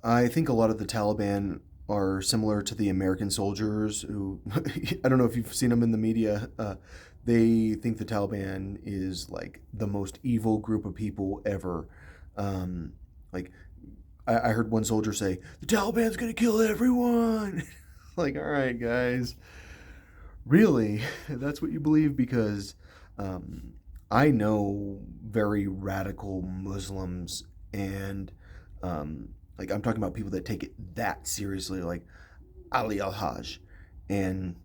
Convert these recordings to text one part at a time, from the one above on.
I think a lot of the Taliban are similar to the American soldiers who, I don't know if you've seen them in the media. They think the Taliban is like the most evil group of people ever. Um, like, I heard one soldier say, the Taliban's gonna kill everyone. Like, all right, guys. Really? That's what you believe? Because um, I know very radical Muslims, and like I'm talking about people that take it that seriously, like Ali Al Hajj. And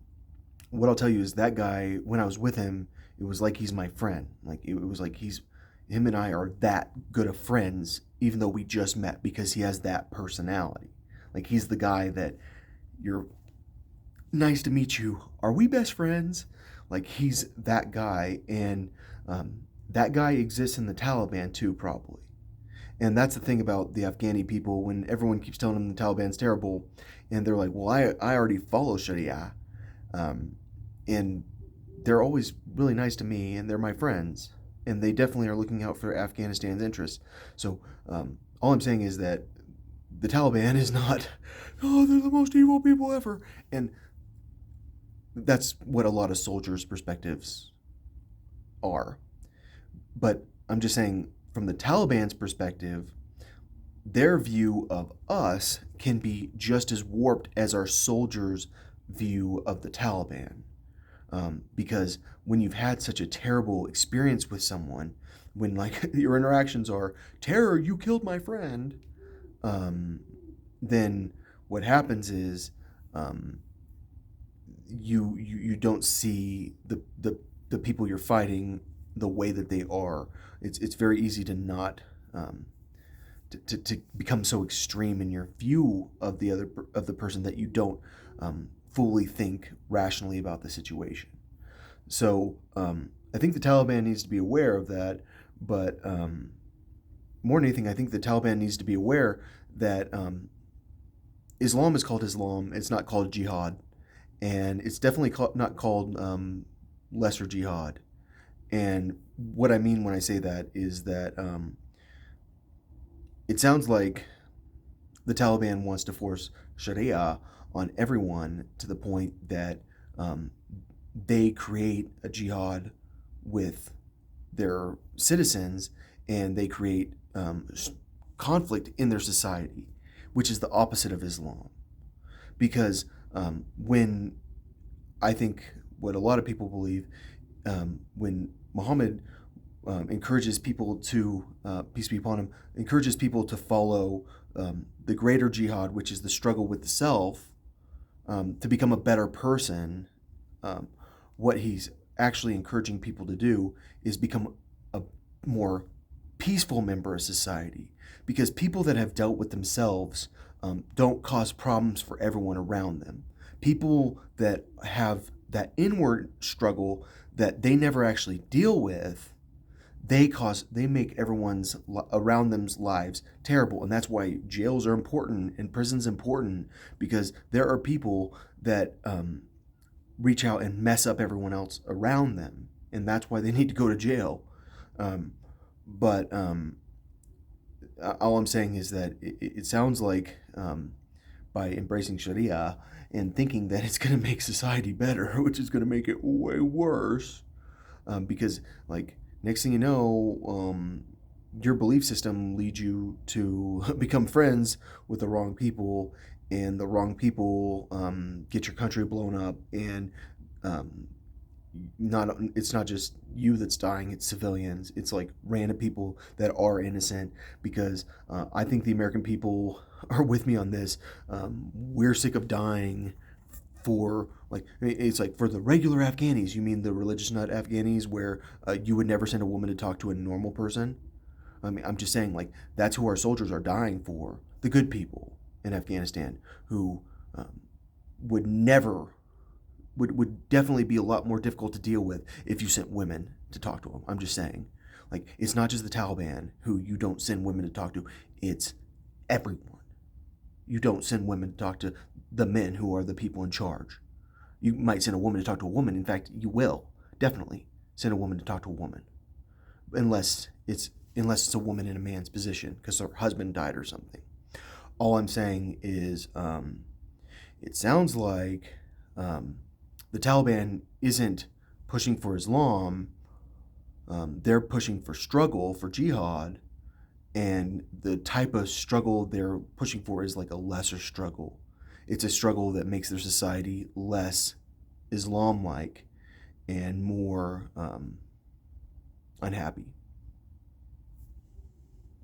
what I'll tell you is that guy, when I was with him, it was like he's my friend. Like it was like him and I are that good of friends, even though we just met because he has that personality. Like he's the guy that you're nice to meet you. Are we best friends? Like he's that guy, and that guy exists in the Taliban too, probably. And that's the thing about the Afghani people. When everyone keeps telling them the Taliban's terrible, and they're like, "Well, I already follow Sharia," um, and they're always really nice to me, and they're my friends, and they definitely are looking out for Afghanistan's interests. So all I'm saying is that the Taliban is not, oh, they're the most evil people ever, and that's what a lot of soldiers' perspectives are. But I'm just saying, from the Taliban's perspective, their view of us can be just as warped as our soldiers' view of the Taliban. Because when you've had such a terrible experience with someone, when like your interactions are terror, you killed my friend, um, then what happens is um, you don't see the people you're fighting the way that they are. It's very easy to not to become so extreme in your view of the person that you don't fully think rationally about the situation. So I think the Taliban needs to be aware of that, but more than anything, I think the Taliban needs to be aware that Islam is called Islam. It's not called Jihad, and it's definitely not called lesser jihad. And what I mean when I say that is that it sounds like the Taliban wants to force Sharia on everyone to the point that um, they create a jihad with their citizens, and they create conflict in their society, which is the opposite of Islam. Because when I think what a lot of people believe, when Muhammad encourages people to, peace be upon him, encourages people to follow the greater jihad, which is the struggle with the self, to become a better person, um, what he's actually encouraging people to do is become a more peaceful member of society. Because people that have dealt with themselves don't cause problems for everyone around them. People that have that inward struggle that they never actually deal with, they make everyone's around them's lives terrible. And that's why jails are important and prisons important, because there are people that reach out and mess up everyone else around them, and that's why they need to go to jail. But all I'm saying is that it sounds like by embracing Sharia and thinking that it's going to make society better, which is going to make it way worse, because like next thing you know, your belief system leads you to become friends with the wrong people, and the wrong people get your country blown up, and um, not it's not just you that's dying, it's civilians, it's like random people that are innocent. Because I think the American people are with me on this. We're sick of dying for, like, it's like for the regular Afghanis. You mean the religious nut Afghanis where you would never send a woman to talk to a normal person? I mean, I'm just saying, like, that's who our soldiers are dying for, the good people in Afghanistan who um, would never would definitely be a lot more difficult to deal with if you sent women to talk to them. I'm just saying. Like, it's not just the Taliban who you don't send women to talk to, it's everyone. You don't send women to talk to the men who are the people in charge. You might send a woman to talk to a woman. In fact, you will definitely send a woman to talk to a woman, unless it's a woman in a man's position because her husband died or something. All I'm saying is it sounds like um, the Taliban isn't pushing for Islam. They're pushing for struggle, for jihad, and the type of struggle they're pushing for is like a lesser struggle. It's a struggle that makes their society less Islam like and more unhappy.